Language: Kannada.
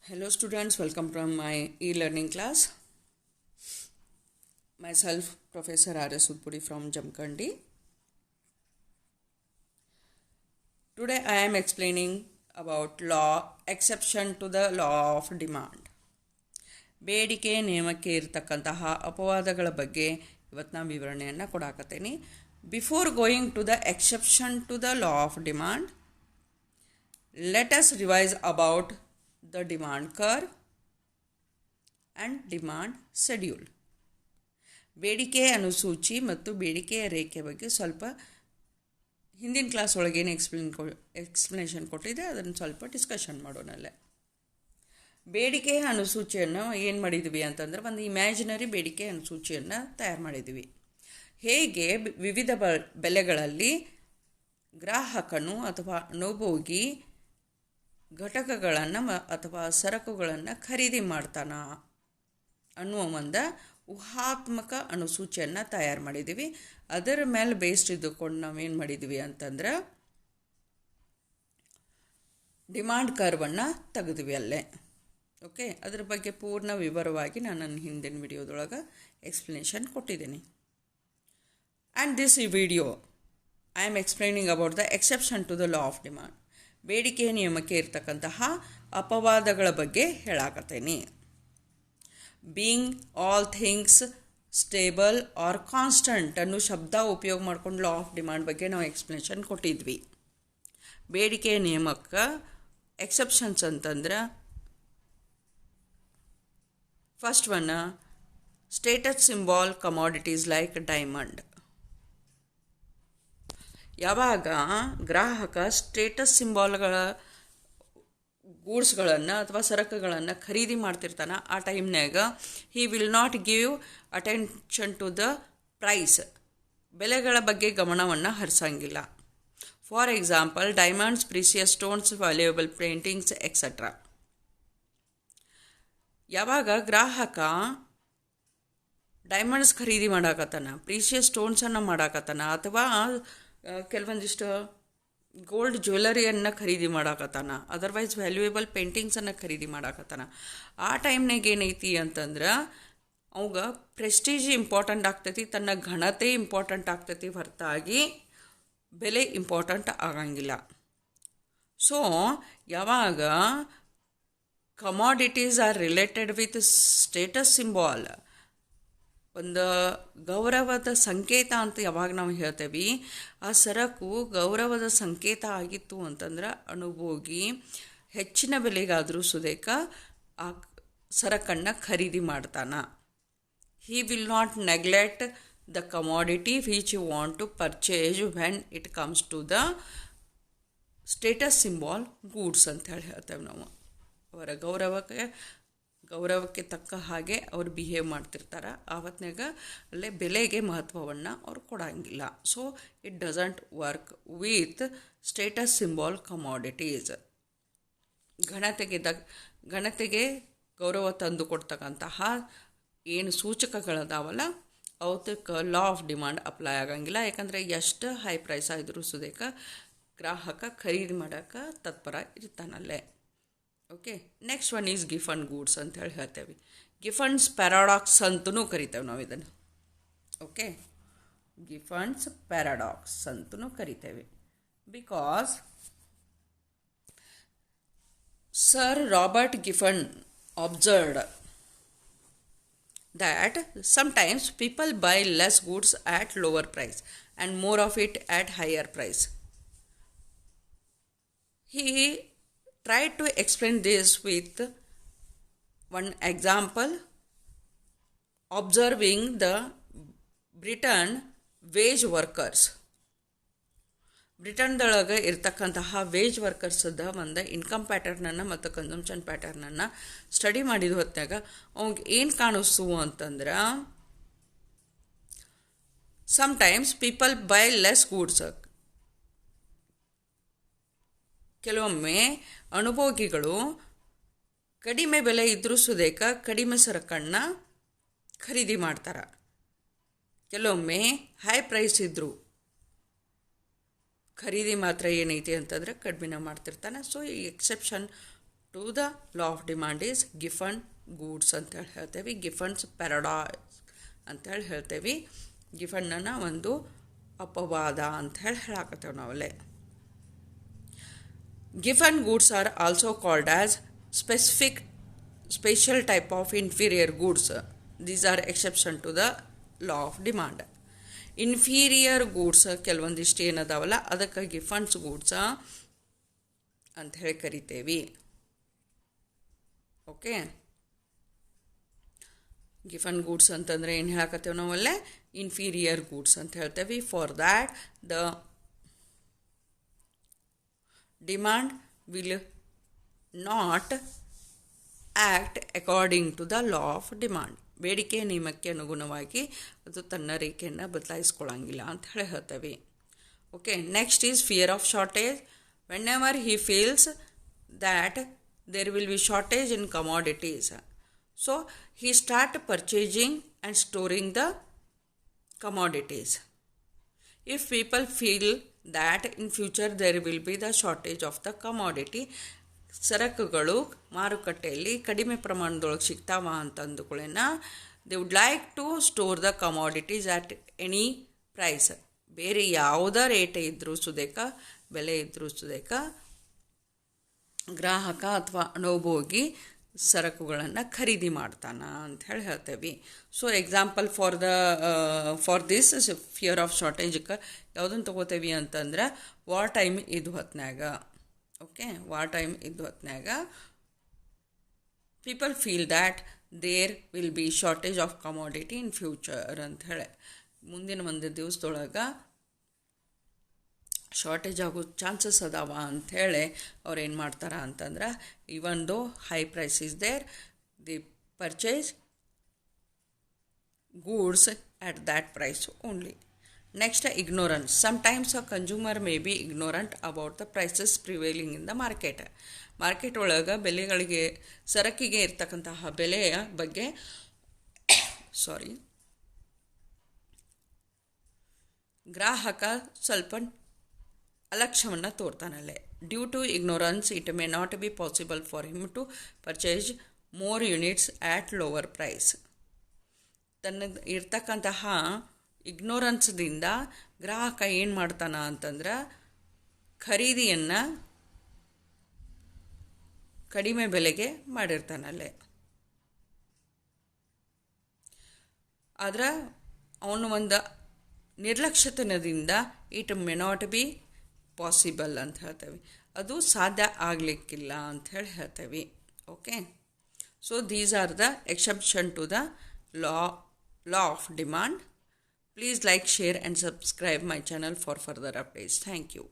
Hello students, welcome from my e-learning class. Myself Professor R.S. Udpudi from Jamkandi. Today I am explaining about exception to the law of demand. ಬೇಡಿಕೆ ನಿಯಮಕ್ಕೆ ಇರತಕ್ಕಂತಹ ಅಪವಾದಗಳ ಬಗ್ಗೆ ಇವತ್ತು ನಾನು ವಿವರಣೆಯನ್ನು ಕೊಡಾಕತ್ತೀನಿ. Before going to the exception to the law of demand, let us revise about the demand curve and demand schedule. ಬೇಡಿಕೆ ಅನುಸೂಚಿ ಮತ್ತು ಬೇಡಿಕೆಯ ರೇಖೆ ಬಗ್ಗೆ ಸ್ವಲ್ಪ ಹಿಂದಿನ ಕ್ಲಾಸ್ ಒಳಗೆ ಏನು ಎಕ್ಸ್ಪ್ಲನೇಷನ್ ಕೊಟ್ಟಿದೆ ಅದನ್ನು ಸ್ವಲ್ಪ ಡಿಸ್ಕಷನ್ ಮಾಡೋಣಲ್ಲೇ. ಬೇಡಿಕೆಯ ಅನುಸೂಚಿಯನ್ನು ಏನು ಮಾಡಿದ್ವಿ ಅಂತಂದರೆ ಒಂದು ಇಮ್ಯಾಜಿನರಿ ಬೇಡಿಕೆ ಅನುಸೂಚಿಯನ್ನು ತಯಾರು ಮಾಡಿದ್ವಿ. ಹೇಗೆ ವಿವಿಧ ಬೆಲೆಗಳಲ್ಲಿ ಗ್ರಾಹಕನು ಅಥವಾ ಅನುಭೋಗಿ ಘಟಕಗಳನ್ನು ಅಥವಾ ಸರಕುಗಳನ್ನು ಖರೀದಿ ಮಾಡ್ತಾನ ಅನ್ನುವ ಒಂದು ಊಹಾತ್ಮಕ ಅನುಸೂಚಿಯನ್ನು ತಯಾರು ಮಾಡಿದ್ದೀವಿ. ಅದರ ಮೇಲೆ ಬೇಸ್ಡ್ ಇದ್ದುಕೊಂಡು ನಾವೇನು ಮಾಡಿದ್ವಿ ಅಂತಂದ್ರೆ ಡಿಮಾಂಡ್ ಕರ್ವನ್ನು ತೆಗೆದ್ವಿ ಅಲ್ಲೇ. ಓಕೆ, ಅದ್ರ ಬಗ್ಗೆ ಪೂರ್ಣ ವಿವರವಾಗಿ ನಾನು ನನ್ನ ಹಿಂದಿನ ವಿಡಿಯೋದೊಳಗೆ ಎಕ್ಸ್ಪ್ಲನೇಷನ್ ಕೊಟ್ಟಿದ್ದೀನಿ. And this video I am explaining about the exception to the law of demand. ಬೇಡಿಕೆ ನಿಯಮಕ್ಕೆ ಇರ್ತಕ್ಕಂತಹ ಅಪವಾದಗಳ ಬಗ್ಗೆ ಹೇಳಾಕತ್ತೇನೆ. Being all things stable or constant ಅನ್ನೋ ಶಬ್ದ ಉಪಯೋಗ ಮಾಡ್ಕೊಂಡು ಲಾ ಆಫ್ ಡಿಮಾಂಡ್ ಬಗ್ಗೆ ನಾವು ಎಕ್ಸ್ಪ್ಲನೇಷನ್ ಕೊಟ್ಟಿದ್ವಿ. ಬೇಡಿಕೆ ನಿಯಮಕ್ಕೆ ಎಕ್ಸೆಪ್ಷನ್ಸ್ ಅಂತಂದ್ರೆ first one, status symbol commodities like diamond. ಯಾವಾಗ ಗ್ರಾಹಕ ಸ್ಟೇಟಸ್ ಸಿಂಬಾಲ್ಗಳ ಗೂಡ್ಸ್ಗಳನ್ನು ಅಥವಾ ಸರಕುಗಳನ್ನು ಖರೀದಿ ಮಾಡ್ತಿರ್ತಾನೆ, ಆ ಟೈಮ್ನಾಗ he will not give attention to the price. ಬೆಲೆಗಳ ಬಗ್ಗೆ ಗಮನವನ್ನು ಹರಿಸಂಗಿಲ್ಲ. For example diamonds, precious stones, valuable paintings etcetera. ಯಾವಾಗ ಗ್ರಾಹಕ ಡೈಮಂಡ್ಸ್ ಖರೀದಿ ಮಾಡಾಕತ್ತಾನ, ಪ್ರೀಸಿಯಸ್ ಸ್ಟೋನ್ಸನ್ನು ಮಾಡಾಕತ್ತಾನ, ಅಥವಾ ಕೆಲವೊಂದಿಷ್ಟು ಗೋಲ್ಡ್ ಜ್ಯುವೆಲರಿಯನ್ನು ಖರೀದಿ ಮಾಡಾಕತ್ತಾನ, ಅದರ್ವೈಸ್ ವ್ಯಾಲ್ಯೂಯೇಬಲ್ ಪೇಂಟಿಂಗ್ಸನ್ನು ಖರೀದಿ ಮಾಡಾಕತ್ತಾನ, ಆ ಟೈಮ್ನಾಗ ಏನೈತಿ ಅಂತಂದ್ರೆ ಅವಾಗ ಪ್ರೆಸ್ಟೀಜ್ ಇಂಪಾರ್ಟೆಂಟ್ ಆಗ್ತೈತಿ, ತನ್ನ ಘನತೆ ಇಂಪಾರ್ಟೆಂಟ್ ಆಗ್ತೈತಿ, ಹೊರತಾಗಿ ಬೆಲೆ ಇಂಪಾರ್ಟೆಂಟ್ ಆಗಂಗಿಲ್ಲ. ಸೊ ಯಾವಾಗ commodities are related with status symbol, ಒಂದು ಗೌರವದ ಸಂಕೇತ ಅಂತ ಯಾವಾಗ ನಾವು ಹೇಳ್ತೇವೆ, ಆ ಸರಕು ಗೌರವದ ಸಂಕೇತ ಆಗಿತ್ತು ಅಂತಂದ್ರೆ ಅನುಭೋಗಿ ಹೆಚ್ಚಿನ ಬೆಲೆಗಾದರೂ ಸುದೇಕ ಆ ಸರಕನ್ನು ಖರೀದಿ ಮಾಡ್ತಾನ. He will not neglect the commodity which you want to purchase when it comes to the status symbol goods ಅಂತ ಹೇಳಿ ಹೇಳ್ತೇವೆ ನಾವು. ಅವರ ಗೌರವಕ್ಕೆ ತಕ್ಕ ಹಾಗೆ ಅವ್ರು ಬಿಹೇವ್ ಮಾಡ್ತಿರ್ತಾರೆ. ಆವತ್ತಿನಾಗ ಅಲ್ಲೇ ಬೆಲೆಗೆ ಮಹತ್ವವನ್ನು ಅವ್ರು ಕೊಡೋಂಗಿಲ್ಲ. So it doesn't work with status symbol commodities. ಘನತೆಗೆ ಗೌರವ ತಂದು ಕೊಡ್ತಕ್ಕಂತಹ ಏನು ಸೂಚಕಗಳದಾವಲ್ಲ ಅವಕ್ಕೆ ಲಾ ಆಫ್ ಡಿಮಾಂಡ್ ಅಪ್ಲೈ ಆಗಂಗಿಲ್ಲ. ಯಾಕಂದರೆ ಎಷ್ಟು ಹೈ ಪ್ರೈಸ್ ಆದರೂ ಸುದೇಕ ಗ್ರಾಹಕ ಖರೀದಿ ಮಾಡೋಕ್ಕೆ ತತ್ಪರ ಇರ್ತಾನಲ್ಲೇ. Okay, next one is Giffen goods ಅಂತ ಹೇಳಿ ಹೇಳ್ತೇವೆ. ಗಿಫನ್ಸ್ ಪ್ಯಾರಾಡಾಕ್ಸ್ ಅಂತಲೂ ಕರಿತೇವೆ ನಾವು ಇದನ್ನು. ಓಕೆ, ಗಿಫನ್ಸ್ ಪ್ಯಾರಾಡಾಕ್ಸ್ ಅಂತಲೂ ಕರಿತೇವೆ. Because sir Robert Giffen observed that sometimes people buy less goods at lower price and more of it at higher price. He tried to explain this with one example, observing the Britain wage workers. ಬ್ರಿಟನ್ದೊಳಗೆ ಇರ್ತಕ್ಕಂತಹ ವೇಜ್ ವರ್ಕರ್ಸದ ಒಂದು ಇನ್ಕಮ್ ಪ್ಯಾಟರ್ನನ್ನು ಮತ್ತು ಕನ್ಸಂಪ್ಷನ್ ಪ್ಯಾಟರ್ನನ್ನು ಸ್ಟಡಿ ಮಾಡಿದ ಹೊತ್ತಾಗ ಅವಂಗೆ ಏನು ಕಾಣಿಸ್ತು ಅಂತಂದ್ರೆ sometimes people by less goods. ಕೆಲವೊಮ್ಮೆ ಅನುಭೋಗಿಗಳು ಕಡಿಮೆ ಬೆಲೆ ಇದ್ರೂ ಸುದೇಕ ಕಡಿಮೆ ಸರಕನ್ನು ಖರೀದಿ ಮಾಡ್ತಾರೆ. ಕೆಲವೊಮ್ಮೆ ಹೈ ಪ್ರೈಸ್ ಇದ್ದರು ಖರೀದಿ ಮಾತ್ರ ಏನೈತಿ ಅಂತಂದರೆ ಕಡಿಮೆ ಮಾಡ್ತಿರ್ತಾನೆ. ಸೊ ಈ exception to the law of demand is Giffen goods ಅಂತೇಳಿ ಹೇಳ್ತೇವೆ. ಗಿಫನ್ಸ್ ಪ್ಯಾರಡೈಸ್ ಅಂಥೇಳಿ ಹೇಳ್ತೇವೆ. ಗಿಫನ್ನನ್ನು ಒಂದು ಅಪವಾದ ಅಂಥೇಳಿ ಹೇಳಾಕತ್ತೇವೆ ನಾವಲ್ಲೇ. Given goods are also called as special type of inferior goods. These are exception to the law of demand. Inferior goods ಕೆಲವೊಂದಿಷ್ಟು ಏನದಾವಲ್ಲ ಅದಕ್ಕೆ ಗಿಫನ್ಸ್ ಗೂಡ್ಸ್ ಅಂತ ಹೇಳಿ ಕರಿತೇವೆ. ಓಕೆ, ಗಿಫನ್ ಗೂಡ್ಸ್ ಅಂತಂದರೆ ಏನು ಹೇಳಕತ್ತೇವೆ ನಾವಲ್ಲೇ ಇನ್ಫೀರಿಯರ್ ಗೂಡ್ಸ್ ಅಂತ ಹೇಳ್ತೇವೆ. For that the demand will not act according to the law of demand. ಬೇಡಿಕೆ ನಿಯಮಕ್ಕೆ ಅನುಗುಣವಾಗಿ ಅದು ತನ್ನ ರೇಖೆಯನ್ನು ಬದಲಾಯಿಸ್ಕೊಳ್ಳಂಗಿಲ್ಲ ಅಂತ ಹೇಳ್ತೇವೆ. Okay, next is fear of shortage. Whenever he feels that there will be shortage in commodities, so he start purchasing and storing the commodities. If people feel that in future there will be the shortage of the commodity, ಸರಕುಗಳು ಮಾರುಕಟ್ಟೆಯಲ್ಲಿ ಕಡಿಮೆ ಪ್ರಮಾಣದೊಳಗೆ ಸಿಗ್ತಾವ ಅಂತ ಅಂದುಕೊಳ್ಳೇನ they would like to store the commodities at any price. ಬೇರೆ ಯಾವುದೇ ರೇಟ್ ಇದ್ದರೂ ಸುದೇಕ, ಬೆಲೆ ಇದ್ದರೂ ಸುದೇಕ, ಗ್ರಾಹಕ ಅಥವಾ ಅನುಭೋಗಿ ಸರಕುಗಳನ್ನು ಖರೀದಿ ಮಾಡ್ತಾನ ಅಂತ ಹೇಳಿ ಹೇಳ್ತೇವೆ. So example for this fear of ಶಾರ್ಟೇಜ್ಗೆ ಯಾವುದನ್ನು ತೊಗೋತೇವೆ ಅಂತಂದ್ರೆ ವಾರ್ ಟೈಮ್ ಇದ್ದು ಹೊತ್ನ್ಯಾಗ. ಓಕೆ, ವಾರ್ ಟೈಮ್ ಇದ್ದು ಹೊತ್ನ್ಯಾಗ people feel that there will be shortage of commodity in future ಅಂತ ಹೇಳಿ, ಮುಂದಿನ ಒಂದು ದಿವಸದೊಳಗೆ ಶಾರ್ಟೇಜ್ ಆಗೋ ಚಾನ್ಸಸ್ ಅದಾವ ಅಂಥೇಳಿ ಅವ್ರು ಏನು ಮಾಡ್ತಾರೆ ಅಂತಂದ್ರೆ even though high price is there the purchase goods at that price only. Next, ignorance. Sometimes a consumer may be ignorant about the prices prevailing in the market. Market ಒಳಗೆ ಬೆಲೆಗಳಿಗೆ, ಸರಕಿಗೆ ಇರ್ತಕ್ಕಂತಹ ಬೆಲೆಯ ಬಗ್ಗೆ ಗ್ರಾಹಕ ಸ್ವಲ್ಪ ಅಲಕ್ಷ್ಯವನ್ನು ತೋರ್ತಾನಲ್ಲೇ. Due to ignorance it may not be possible for him to purchase more units at lower price. ತನ್ನ ಇರ್ತಕ್ಕಂತಹ ಇಗ್ನೋರೆನ್ಸ್ದಿಂದ ಗ್ರಾಹಕ ಏನು ಮಾಡ್ತಾನ ಅಂತಂದ್ರೆ ಖರೀದಿಯನ್ನು ಕಡಿಮೆ ಬೆಲೆಗೆ ಮಾಡಿರ್ತಾನಲ್ಲೇ. ಆದ್ರೆ ಅವನು ಒಂದು ನಿರ್ಲಕ್ಷ್ಯತನದಿಂದ it may not be possible ಅಂತ ಹೇಳ್ತೇವೆ, ಅದು ಸಾಧ್ಯ ಆಗಲಿಕ್ಕಿಲ್ಲ ಅಂತ ಹೇಳ್ತೇವೆ. Okay, so these are the exception to the law of demand. Please like, share and subscribe my channel for further updates. Thank you.